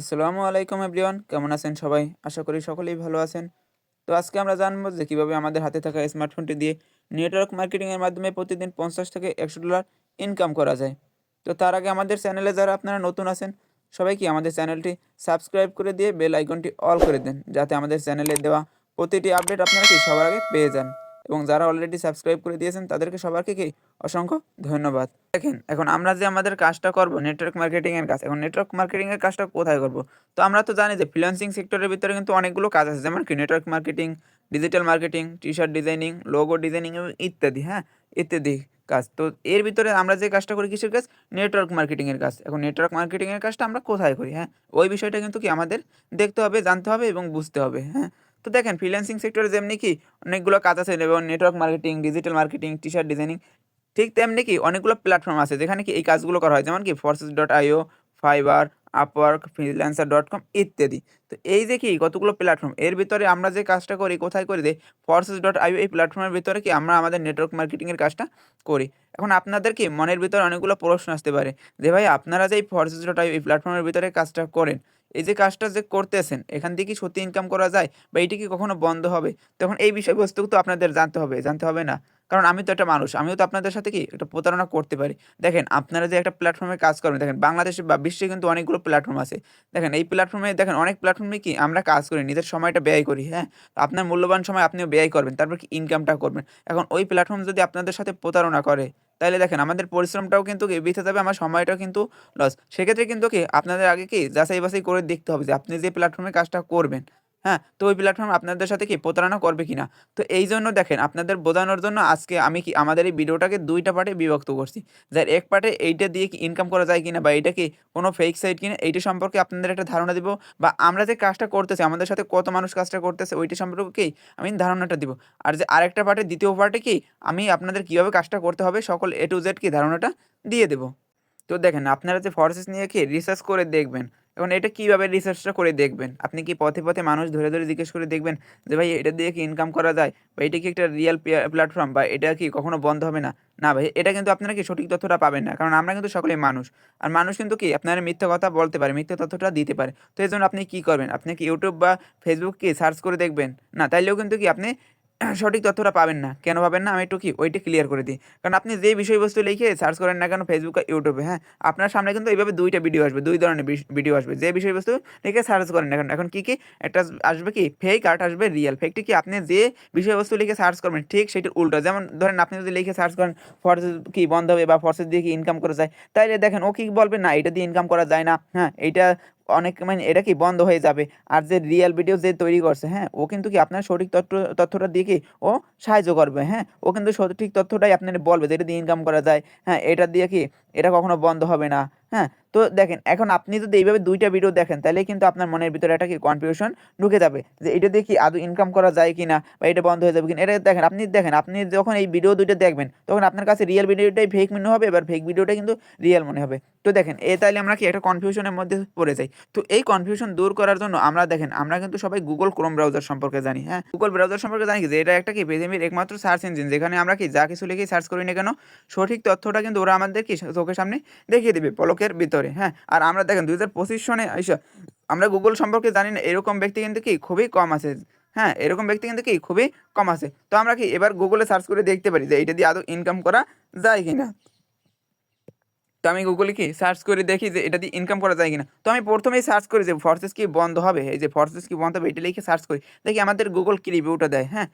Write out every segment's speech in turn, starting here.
আসসালামু আলাইকুম এভরিওয়ান, কেমন আছেন সবাই? আশা করি সকলেই ভালো আছেন। তো আজকে আমরা জানবো যে কিভাবে আমাদের হাতে থাকা স্মার্টফোনটি দিয়ে নেটওয়ার্ক মার্কেটিং এর মাধ্যমে প্রতিদিন 50 থেকে $100 ইনকাম করা যায়। তো তার আগে আমাদের চ্যানেলে যারা আপনারা নতুন আছেন, সবাই কি আমাদের চ্যানেলটি সাবস্ক্রাইব করে দিয়ে বেল আইকনটি অল করে দেন, যাতে আমাদের চ্যানেলে দেওয়া প্রতিটি আপডেট আপনারা কি সবার আগে পেয়ে যান। এবং যারা অলরেডি সাবস্ক্রাইব করে দিয়েছেন তাদেরকে সবাইকে কি অসংখ্য ধন্যবাদ। দেখেন, এখন আমরা যে আমাদের কাজটা করব নেটওয়ার্ক মার্কেটিং এর কাজ, এখন নেটওয়ার্ক মার্কেটিং এর কাজটা কোথায় করব? তো আমরা তো জানি যে ফ্রিল্যান্সিং সেক্টরের ভিতরে কিন্তু অনেকগুলো কাজ আছে, যেমন কি network marketing, digital marketing, T-shirt designing, logo designing এবং ইত্যাদি, হ্যাঁ? ইত্যাদি কাজ। তো এর ভিতরে আমরা যে কাজটা করি কিসের কাজ? নেটওয়ার্ক মার্কেটিং এর কাজ। এখন নেটওয়ার্ক মার্কেটিং এর কাজটা আমরা কোথায় করি, হ্যাঁ? ওই বিষয়টা কিন্তু কি আমাদের দেখতে হবে, জানতে হবে এবং বুঝতে হবে, হ্যাঁ? তো দেখেন, ফ্রিল্যান্সিং সেক্টরে যেমনি কি অনেকগুলো কাজ আছে, এবং network marketing, digital marketing, T-shirt designing, ঠিক তেমনি কি অনেকগুলো প্ল্যাটফর্ম আছে যেখানে কি এই কাজগুলো করা হয়, যেমন কি Forsys.io, ফাইবার, আপওয়ার্ক, ফ্রিল্যান্সার.com ইত্যাদি। তো এই যে কি কতগুলো প্ল্যাটফর্ম, এর ভিতরে আমরা যে কাজটা করি কোথায় করি? Forsys.io এই প্ল্যাটফর্মের ভিতরে কি আমরা আমাদের নেটওয়ার্ক মার্কেটিং এর কাজটা করি। এখন আপনাদের কি মনের ভিতরে অনেকগুলো প্রশ্ন আসতে পারে যে ভাই, আপনারা যে এই Forsys.io এই প্ল্যাটফর্মের ভিতরে কাজটা করেন, এই যে কাজটা যে করতেছেন, এখান থেকে কি সত্যি ইনকাম করা যায় বা এটি কি কখনো বন্ধ হবে? তখন এই বিষয়বস্তু তো আপনাদের জানতে হবে না? কারণ আমি তো একটা মানুষ, আমিও তো আপনাদের সাথে কি একটা প্রতারণা করতে পারি। দেখেন, আপনারা যে একটা প্ল্যাটফর্মে কাজ করেন, দেখেন বাংলাদেশে বা বিশ্বে কিন্তু অনেকগুলো প্ল্যাটফর্ম আছে। দেখেন এই প্ল্যাটফর্মে, দেখেন অনেক প্ল্যাটফর্মে কি আমরা কাজ করি, নিজের সময়টা ব্যয় করি, হ্যাঁ? তো আপনার মূল্যবান সময় আপনিও ব্যয় করবেন, তারপর কি ইনকামটা করবেন। এখন ওই প্ল্যাটফর্ম যদি আপনাদের সাথে প্রতারণা করে, তাইলে দেখেন আমাদের পরিশ্রমটাও কিন্তু কি বৃথা যাবে, আমার সময়টাও কিন্তু লস। সেক্ষেত্রে কিন্তু কি আপনাদের আগে কি যাচাই-বাছাই করে দেখতে হবে যে আপনি যে প্ল্যাটফর্মে কাজটা করবেন, হ্যাঁ? তো ওই প্ল্যাটফর্ম আপনাদের সাথে কি প্রতারণা করবে কিনা। তো এইজন্য দেখেন, আপনাদের বোঝানোর জন্য আজকে আমি কি আমাদের এই ভিডিওটাকে ২ টা পার্টে বিভক্ত করছি। যার এক পার্টে এইটা দিয়ে কি ইনকাম করা যায় কিনা বা এইটা কি কোনো ফেক সাইট কিনা, এইটা সম্পর্কে আপনাদের একটা ধারণা দিব, বা আমরা যে কাজটা করতেছি আমাদের সাথে কত মানুষ কাজটা করতেছে ওইটা সম্পর্কে কি আমি ধারণাটা দিব। আর যে আরেকটা পার্টে, দ্বিতীয় পার্টে কি আমি আপনাদের কিভাবে কাজটা করতে হবে সকল A to Z কি ধারণাটা দিয়ে দেব। তো দেখেন, আপনারা যে ফরসিস নিয়ে কি রিসার্চ করে দেখবেন। এখন এটা কিভাবে রিসার্চটা করে দেখবেন? আপনি কি পথে, পথে মানুষ ধরে জিজ্ঞেস করে দেখবেন যে ভাই, এটা দিয়ে কি ইনকাম করা যায়? বা এটা কি একটা রিয়াল প্ল্যাটফর্ম, বা এটা কি কখনো বন্ধ হবে না? না ভাই, এটা কিন্তু আপনারা কি সঠিক তথ্যটা পাবেন না। কারণ আমরা কিন্তু সকলেই মানুষ। আর মানুষ কিন্তু কি আপনার মিথ্যা কথা বলতে পারে, মিথ্যা তথ্যটা দিতে পারে। তো এজন্য আপনি কি করবেন? আপনি কি YouTube বা Facebook কি সার্চ করে দেখবেন? না, তাইলেও কিন্তু কি আপনি সঠিক তথ্যটা পাবেন না। কেন পাবেন না? আমি একটু কি ওইটা ক্লিয়ার করে দিই। কারণ আপনি যে বিষয়বস্তু লিখে সার্চ করেন না কেন Facebook আর YouTube এ, হ্যাঁ? আপনার সামনে কিন্তু এইভাবে ২ টা ভিডিও আসবে, ২ ধরনের ভিডিও আসবে। যে বিষয়বস্তু লিখে সার্চ করেন না কেন, এখন কি, একটা আসবে কি ফেক, আর আসবে রিয়াল। ফেকটি কি আপনি যে বিষয়বস্তু লিখে সার্চ করবেন ঠিক সেটির উল্টো। যেমন ধরেন, আপনি যদি লিখে সার্চ করেন ফরসিস কি বন্ধ হবে বা ফরসিস দিয়ে কি ইনকাম করা যায়, তাইলে দেখেন ও কি বলবে, না এটা দিয়ে ইনকাম করা যায় না, হ্যাঁ? এইটা অনেক মানে এটা কি বন্ধ হয়ে যাবে। আর যে রিয়াল ভিডিও যে তৈরি করছে, হ্যাঁ? ও কিন্তু কি আপনার সঠিক তথ্যটা দিয়ে কি ও সাহায্য করবে, হ্যাঁ? ও কিন্তু সঠিক তথ্যটাই আপনারে বলবে যে এটা দিয়ে ইনকাম করা যায়, হ্যাঁ? এটা দিয়ে কি এটা কখনো বন্ধ হবে না, হ্যাঁ? তো দেখেন, এখন আপনি যদি এইভাবে ২ টা ভিডিও দেখেন, তাইলে কিন্তু আপনার মনের ভিতরে একটা কি কনফিউশন ঢুকে যাবে যে এটা দিয়ে কি আদৌ ইনকাম করা যায় কিনা বা এটা বন্ধ হয়ে যাবে কিনা। এটা দেখেন, আপনি যখন এই ভিডিও ২ টা দেখবেন, তখন আপনার কাছে রিয়াল ভিডিওটাই ফেক মনে হবে, এবার ফেক ভিডিওটা কিন্তু রিয়াল মনে হবে। তো দেখেন, তাইলে আমরা কি একটা কনফিউশনের মধ্যে পড়ে যাই। তো এই কনফিউশন দূর করার জন্য আমরা দেখেন, আমরা কিন্তু সবাই Google Chrome ব্রাউজার সম্পর্কে জানি, হ্যাঁ? Google ব্রাউজার সম্পর্কে জানি কি যে এটা একটা কি পৃথিবীর একমাত্র সার্চ ইঞ্জিন, যেখানে আমরা কি যা কিছু লিখেই সার্চ করি না কেন, সঠিক তথ্যটা কিন্তু ওরা আমাদের কি চোখের সামনে দেখিয়ে দিবে পলকের ভিতরে, হ্যাঁ? আর আমরা দেখেন ২০২৫ সনে আইসা আমরা Google সম্পর্কে জানি না, এরকম ব্যক্তি কিন্তু কি খুবই কম আছে, হ্যাঁ? এরকম ব্যক্তি কিন্তু কি খুবই কম আছে। তো আমরা কি এবার Google এ সার্চ করে দেখতে পারি যে এইটা দিয়ে আদৌ ইনকাম করা যায় কিনা। তো আমি গুগলে কি সার্চ করে দেখি যে এটা দিয়ে ইনকাম করা যায় কিনা। তো আমি ১ম এই সার্চ করি যে ফরসিস কি বন্ধ হবে? এই যে ফরসিস কি বন্ধ হবে, এটা লিখে সার্চ করি। দেখি আমাদের গুগল কি রিভিউটা দেয়, হ্যাঁ?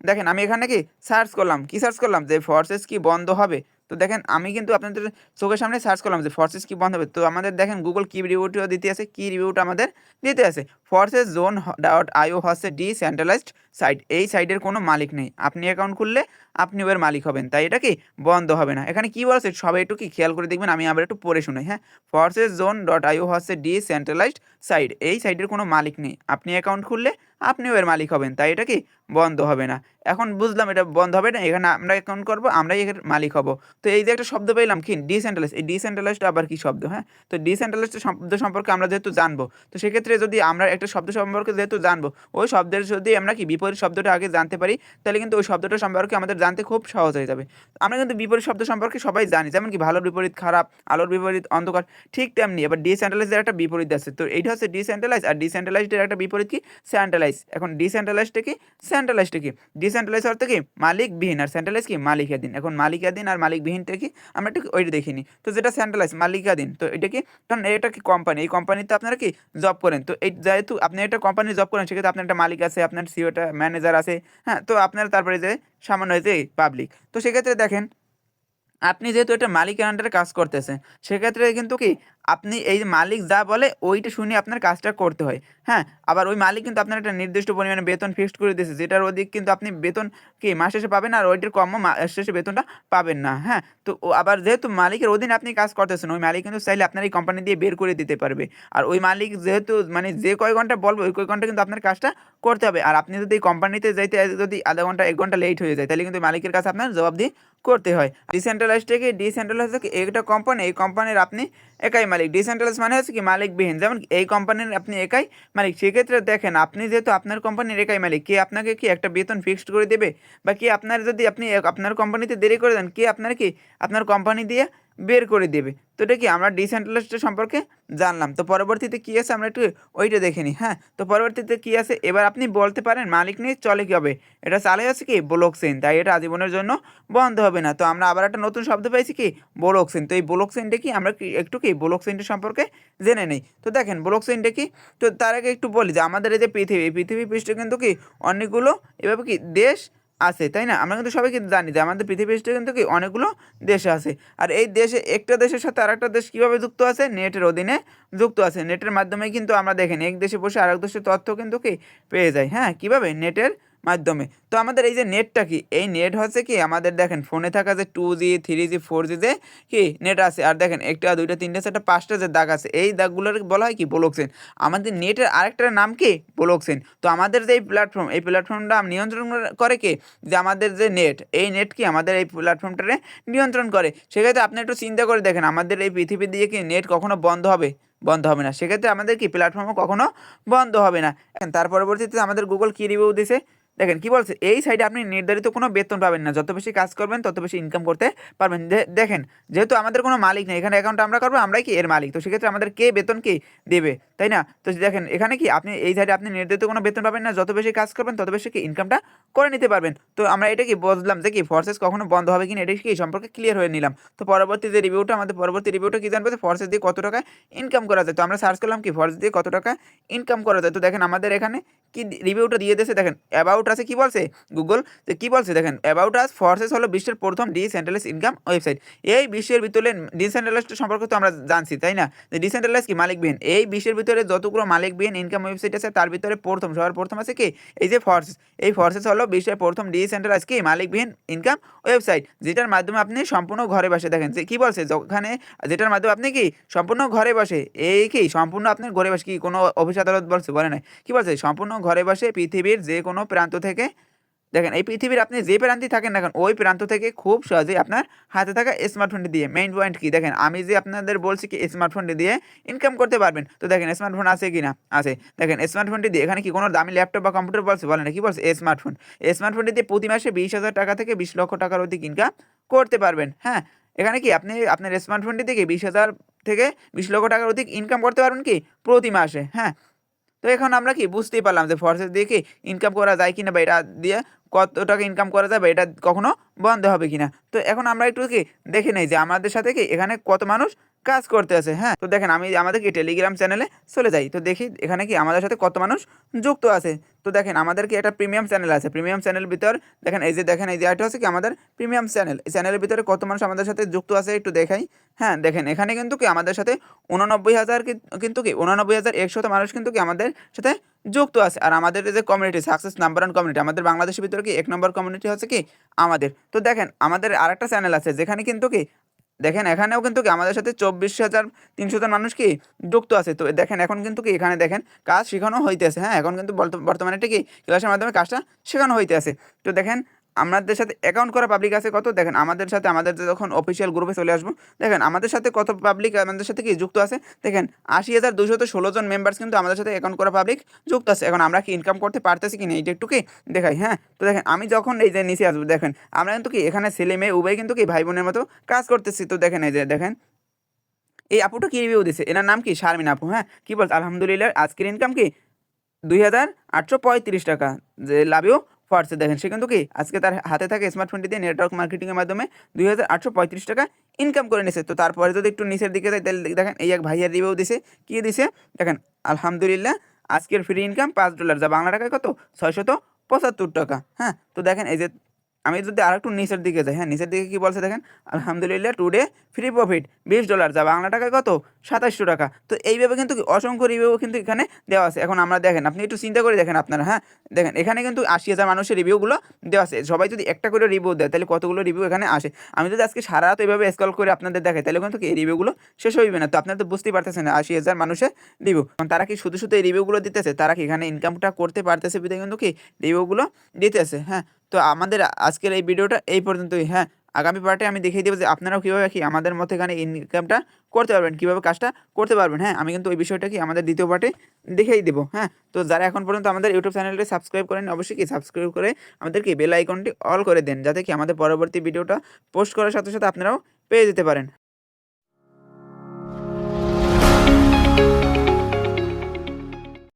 দেখেন, আমি এখানে কি সার্চ করলাম, কি সার্চ করলাম যে ফরসেস কি বন্ধ হবে। তো দেখেন, আমি কিন্তু আপনাদের চোখের সামনে সার্চ করলাম যে ফরসেস কি বন্ধ হবে। তো আমাদের দেখেন গুগল কি রিভিউটা দিতে আছে, কি রিভিউটা আমাদের দিতে আছে। ফরসেস জোন ডট আইও হচ্ছে ডিসেন্ট্রালাইজড সাইট। এই সাইটের কোনো মালিক নেই। আপনি অ্যাকাউন্ট খুললে আপনি এর মালিক হবেন। তাই এটা কি বন্ধ হবে না। এখানে কি বলছে সবাই একটু কি খেয়াল করে দেখবেন, আমি আবার একটু পড়ে শোনাই, হ্যাঁ? ফরসেস জোন ডট আইও হচ্ছে ডিসেন্ট্রালাইজড সাইট। এই সাইটের কোনো মালিক নেই। আপনি অ্যাকাউন্ট খুললে আপনিও এর মালিক হবেন, তাই এটা কি বন্ধ হবে না। এখন বুঝলাম এটা বন্ধ হবে না, এখানে আমরা এখন করব, আমরাই এর মালিক হব। তো এই যে একটা শব্দ পেলাম কি ডিসেন্ট্রালাইজ, এই ডিসেন্ট্রালাইজটা আবার কি শব্দ? হ্যাঁ, তো ডিসেন্ট্রালাইজড শব্দ সম্পর্কে আমরা যেহেতু জানবো, তো সেক্ষেত্রে যদি আমরা একটা শব্দ সম্পর্কে যেহেতু জানবো, ওই শব্দের যদি আমরা কি বিপরীত শব্দটা আগে জানতে পারি, তাহলে কিন্তু ওই শব্দটা সম্পর্কে আমাদের জানতে খুব সহজ হয়ে যাবে। আমরা কিন্তু বিপরীত শব্দ সম্পর্কে সবাই জানি, যেমন কি ভালোর বিপরীত খারাপ, আলোর বিপরীত অন্ধকার, ঠিক তেমনি এবার ডিসেন্ট্রালাইজের একটা বিপরীত আছে। তো এইটা হচ্ছে ডিসেন্ট্রালাইজ, আর ডিসেন্ট্রালাইজডের একটা বিপরীত কি সেন্ট্রালাইজ। এখন ডিসেন্ট্রালাইজটা কি, সেন্ট্রালাইজটা কি? ডিসেন্ট্রালাইজ অর্থ কি মালিকবিহীন, আর সেন্ট্রালাইজ কি মালিকাধীন। এখন মালিকাধীন আর মালিকবিহীনটা কি আমরা একটু ওইটা দেখিনি। তো যেটা সেন্ট্রালাইজ মালিকাধীন, তো এটা কি, কারণ এটা কি কোম্পানি, এই কোম্পানিতে আপনারা কি জব করেন। তো এই যেহেতু আপনি একটা কোম্পানি জব করেন, সেক্ষেত্রে আপনার একটা মালিক আছে, আপনার সিওটা ম্যানেজার আছে, হ্যাঁ, তো আপনার তারপরে যে সামান্য যে পাবলিক। তো সেক্ষেত্রে দেখেন আপনি যেহেতু এটা মালিকের আন্ডারে কাজ করতেছেন, সেক্ষেত্রে কিন্তু কি আপনি এই মালিক যা বলে ওইটা শুনে আপনার কাজটা করতে হয়। হ্যাঁ, আবার ওই মালিক কিন্তু আপনার একটা নির্দিষ্ট পরিমাণে বেতন ফিক্সড করে দিয়েছে, যেটার অধিক কিন্তু আপনি বেতন কি মাস শেষে পাবেন, আর ওইটার কমও মাস শেষে বেতনটা পাবেন না। হ্যাঁ, তো আবার যেহেতু মালিকের অধীনে আপনি কাজ করতেছেন, ওই মালিক কিন্তু চাইলে আপনার এই কোম্পানি দিয়ে বের করে দিতে পারবে। আর ওই মালিক যেহেতু মানে যে কয় ঘন্টা বলবে ওই কয় ঘন্টা কিন্তু আপনার কাজটা করতে হবে। আর আপনি যদি এই কোম্পানিতে যাইতে যদি আধা ঘন্টা 1 ঘন্টা লেট হয়ে যায়, তাহলে কিন্তু মালিকের কাছে আপনার জবাবদিহি করতে হয়। ডিসেন্ট্রালাইজড থেকে ডিসেন্ট্রালাইজ কি একটা কোম্পানি, এই কোম্পানির আপনি একাই মালিক। ডিসেন্ট্রালাইজ মানে হচ্ছে কি মালিকবিহীন, যেমন এই কোম্পানির আপনি একাই মালিক। সেক্ষেত্রে দেখেন আপনি যেহেতু আপনার কোম্পানির একাই মালিক, কে আপনাকে কি একটা বেতন ফিক্সড করে দেবে, বা কি আপনার যদি আপনি আপনার কোম্পানিতে দেরি করে দেন, কে আপনার কি আপনার কোম্পানি দিয়ে বের করে দেবে। তো এটা কি আমরা ডিসেন্ট্রালাইজড সম্পর্কে জানলাম। তো পরবর্তীতে কী আছে আমরা একটু ওইটা দেখে নিই। হ্যাঁ, তো পরবর্তীতে কী আছে এবার আপনি বলতে পারেন মালিক নিয়ে চলে কী হবে, এটা চালে আছে কি ব্লক চেইন, তাই এটা আজীবনের জন্য বন্ধ হবে না। তো আমরা আবার একটা নতুন শব্দ পেয়েছি কি ব্লক চেইন। তো এই ব্লক চেইনটা কি আমরা একটু কি ব্লক চেইনটা সম্পর্কে জেনে নেই। তো দেখেন ব্লক চেইনটা কি, তো তার আগে একটু বলি যে আমাদের এই যে পৃথিবী পৃষ্ঠে কিন্তু কি অনেকগুলো এভাবে কি দেশ আছে, তাই না? আমরা কিন্তু সবাই কিন্তু জানি যে আমাদের পৃথিবী পৃষ্ঠে কিন্তু কি অনেকগুলো দেশ আছে। আর এই দেশে একটা দেশের সাথে আরেকটা দেশ কীভাবে যুক্ত আছে, নেটের অধীনে যুক্ত আছে। নেটের মাধ্যমে কিন্তু আমরা দেখেন এক দেশে বসে আরেক দেশের তথ্য কিন্তু কি পেয়ে যাই। হ্যাঁ, কীভাবে নেটের মাধ্যমে। তো আমাদের এই যে নেটটা কি, এই নেট হচ্ছে কি আমাদের দেখেন ফোনে থাকা যে 2G 3G 4G যে কি নেট আছে, আর দেখেন একটা দুইটা তিনটা চারটা পাঁচটা যে দাগ আছে, এই দাগগুলোর বলা হয় কি ব্লক চেইন। আমাদের নেটের আরেকটার নাম কি ব্লক চেইন। তো আমাদের যে এই প্ল্যাটফর্মটা নিয়ন্ত্রণ করে কে, যে আমাদের যে নেট, এই নেট কি আমাদের এই প্ল্যাটফর্মটারে নিয়ন্ত্রণ করে। সেক্ষেত্রে আপনি একটু চিন্তা করে দেখেন আমাদের এই পৃথিবী দিয়ে কি নেট কখনো বন্ধ হবে? বন্ধ হবে না। সেক্ষেত্রে আমাদের কি প্ল্যাটফর্মও কখনো বন্ধ হবে না। তার পরবর্তীতে আমাদের গুগল কি রিভিউ দিছে, দেখেন কি বলছে, এই সাইডে আপনি নির্ধারিত কোনো বেতন পাবেন না, যত বেশি কাজ করবেন তত বেশি ইনকাম করতে পারবেন। দেখেন যেহেতু আমাদের কোনো মালিক নেই, এখানে অ্যাকাউন্ট আমরা করবো, আমরাই কি এর মালিক। তো সেক্ষেত্রে আমাদের কে বেতন কি দেবে, তাই না? তো দেখেন এখানে কি আপনি এই সাইডে আপনি নির্ধারিত কোনো বেতন পাবেন না, যত বেশি কাজ করবেন তত বেশি কি ইনকামটা করে নিতে পারবেন। তো আমরা এটা কি বুঝলাম যে কি ফোর্সেস কখনো বন্ধ হবে কিনা, এটা কি সম্পর্কে ক্লিয়ার হয়ে নিলাম। তো পরবর্তী যে রিভিউটা, আমাদের পরবর্তী রিভিউটা কি জানবে, ফোর্সেস দিয়ে কত টাকা ইনকাম করা যায়। তো আমরা সার্চ করলাম কি ফোর্সেস দিয়ে কত টাকা ইনকাম করা যায়। তো দেখেন আমাদের এখানে কি রিভিউটা দিয়ে দিয়েছে, দেখেন অ্যাবাউট আছে কি বলছে গুগল, যে কী বলছে দেখেন, অ্যাবাউট আস ফোর্সেস হলো বিশ্বের প্রথম ডিসেন্ট্রালাইজ ইনকাম ওয়েবসাইট। এই বিশ্বের ভিতরে ডিসেন্ট্রালাইজড সম্পর্কে তো আমরা জানছি, তাই না? যে ডিসেন্ট্রালাইজ কি মালিকবিহীন, এই বিশ্বের ভিতরে যতগুলো মালিকবিহীন ইনকাম ওয়েবসাইট আছে তার ভিতরে সবার প্রথম আছে কি এই যে ফোর্সেস। এই ফোর্সেস হলো বিশ্বের প্রথম ডিসেন্ট্রালাইজ কি মালিকবিহীন ইনকাম ওয়েবসাইট, যেটার মাধ্যমে আপনি সম্পূর্ণ ঘরে বসে, দেখেন যে কী বলছে, যেখানে যেটার মাধ্যমে আপনি কি সম্পূর্ণ ঘরে বসে, এই কি সম্পূর্ণ আপনার ঘরে বসে, কি কোনো অফিস আদালত বলছে বলে নাই, কী বলছে সম্পূর্ণ ঘরে বসে পৃথিবীর যে কোনো প্রান্ত থেকে, দেখেন এই পৃথিবীর আপনি যে প্রান্তে থাকেন না কেন ওই প্রান্ত থেকে খুব সহজেই আপনার হাতে থাকা স্মার্টফোনটি দিয়ে, মেইন পয়েন্ট কি দেখেন আমি যে আপনাদের বলছি কি স্মার্টফোনটি দিয়ে ইনকাম করতে পারবেন। তো দেখেন স্মার্টফোন আছে কি না, আছে। দেখেন স্মার্টফোনটি দিয়ে এখানে কি কোনো দামি ল্যাপটপ বা কম্পিউটার বলছে, বলে না, কি বলছে স্মার্টফোনটি দিয়ে প্রতি মাসে 20,000 টাকা থেকে 20 লক্ষ টাকার অধিক ইনকাম করতে পারবেন। হ্যাঁ, এখানে কি আপনি আপনার স্মার্টফোনটি থেকে 20,000 থেকে 20 লক্ষ টাকার অধিক ইনকাম করতে পারবেন কি প্রতি মাসে। হ্যাঁ, তো এখন আমরা কি বুঝতেই পারলাম যে ফোর্সেস দিয়ে কি ইনকাম করা যায় কিনা, বা এটা দিয়ে কত টাকা ইনকাম করা যাবে, এটা কখনো বন্ধ হবে কিনা। তো এখন আমরা একটু কি দেখে নেই যে আমাদের সাথে কি এখানে কত মানুষ কাজ করতে আছে। হ্যাঁ, তো দেখেন আমি আমাদের কি টেলিগ্রাম চ্যানেলে চলে যাই, তো দেখি এখানে কি আমাদের সাথে কত মানুষ যুক্ত আছে। তো দেখেন আমাদের কি একটা প্রিমিয়াম চ্যানেল আছে, প্রিমিয়াম চ্যানেলের ভিতর দেখেন এই যে দেখেন এই যে এটা হচ্ছে কি আমাদের প্রিমিয়াম চ্যানেল, এই চ্যানেলের ভিতরে কত মানুষ আমাদের সাথে যুক্ত আছে একটু দেখাই। হ্যাঁ, দেখেন এখানে কিন্তু কি আমাদের সাথে 89,000 কিন্তু কি 89,100 মানুষ কিন্তু কি আমাদের সাথে যুক্ত আছে। আর আমাদের যে কমিউনিটি সাকসেস নাম্বার 1 কমিউনিটি, আমাদের বাংলাদেশের ভিতরে কি 1 নম্বর কমিউনিটি হচ্ছে কি আমাদের। তো দেখেন আমাদের আরেকটা চ্যানেল আছে যেখানে কিন্তু কি দেখেন এখানেও কিন্তু কি আমাদের সাথে 24,300 জন মানুষ কি যুক্ত আছে। তো দেখেন এখন কিন্তু কি এখানে দেখেন কাজ শেখানো হইতেছে, হ্যাঁ? এখন কিন্তু বর্তমানে এটা কি ক্লাসের মাধ্যমে কাজটা শেখানো হইতেছে। তো দেখেন আমাদের সাথে অ্যাকাউন্ট করা পাবলিক আছে কত? দেখেন আমাদের সাথে আমাদের যখন অফিসিয়াল গ্রুপে চলে আসবো, দেখেন আমাদের সাথে কত পাবলিক আমাদের সাথে কি যুক্ত আছে। দেখেন 80,216 জন মেম্বার্স কিন্তু আমাদের সাথে অ্যাকাউন্ট করা পাবলিক যুক্ত আছে। এখন আমরা কি ইনকাম করতে পারতেছি কিনা এইটা একটু কি দেখাই, হ্যাঁ? তো দেখেন আমি যখন এই যে নিচে আসবো, দেখেন আমরা কিন্তু কি এখানে ছেলে মেয়ে উভয় কিন্তু কি ভাই বোনের মতো কাজ করতেছি। তো দেখেন এই যে দেখেন এই আপুটা কি রিভিউ দিছে, এনার নাম কি শারমিন আপু, হ্যাঁ? কি বলছে, আলহামদুলিল্লাহ আজকের ইনকাম কি 2,835 টাকা, যে লাভিও ফার্স্টে। দেখেন সে কিন্তু কি আজকে তার হাতে থাকে স্মার্টফোনটি দিয়ে নেটওয়ার্ক মার্কেটিংয়ের মাধ্যমে 2,835 টাকা ইনকাম করে নিছে। তো তারপরে যদি একটু নিচের দিকে যাই তাহলে দেখেন এই এক ভাইয়ার রিভিউ দিছে, কি দিছে দেখেন, আলহামদুলিল্লাহ আজকের ফ্রি ইনকাম $5, যা বাংলা টাকায় কত 675 টাকা, হ্যাঁ? তো দেখেন এই যে আমি যদি আরেকটু নিচের দিকে যাই, হ্যাঁ নিচের দিকে কি বলছে দেখেন, আলহামদুলিল্লাহ টুডে ফ্রি প্রফিট $20, যা বাংলা টাকায় কত 2700 টাকা। তো এইভাবে কিন্তু কি অসংখ্য রিভিউ কিন্তু এখানে দেওয়া আছে। এখন আমরা দেখেন আপনি একটু চিন্তা করে দেখেন আপনারা, হ্যাঁ দেখেন এখানে কিন্তু 80,000 মানুষের রিভিউগুলো দেওয়া আছে। সবাই যদি একটা করে রিভিউ দেয় তাহলে কতগুলো রিভিউ এখানে আসে। আমি যদি আজকে সারা রাত এইভাবে স্ক্রল করে আপনাদের দেখাই তাহলে কিন্তু কি এই রিভিউগুলো শেষ হইবে না। তো আপনারা তো বুঝতেই পারতেছেন 80,000 মানুষের রিভিউ, তারা কি শুধু শুধু এই রিভিউগুলো দিতেছে, তারা কি এখানে ইনকামটা করতে পারতেছে বিধায় কিন্তু কি রিভিউগুলো দিতেছে, হ্যাঁ? তো আমাদের আজকের এই ভিডিওটা এই পর্যন্তই, হ্যাঁ? আগামী পার্টে আমি দেখিয়ে দেবো যে আপনারাও কীভাবে কি আমাদের মতো এখানে ইনকামটা করতে পারবেন, কীভাবে কাজটা করতে পারবেন, হ্যাঁ? আমি কিন্তু ওই বিষয়টা কি আমাদের দ্বিতীয় পার্টে দেখিয়ে দেবো, হ্যাঁ? তো যারা এখন পর্যন্ত আমাদের ইউটিউব চ্যানেলটি সাবস্ক্রাইব করেন অবশ্যই কি সাবস্ক্রাইব করে আমাদের কি বেল আইকনটি অল করে দেন, যাতে কি আমাদের পরবর্তী ভিডিওটা পোস্ট করার সাথে সাথে আপনারাও পেয়ে যেতে পারেন।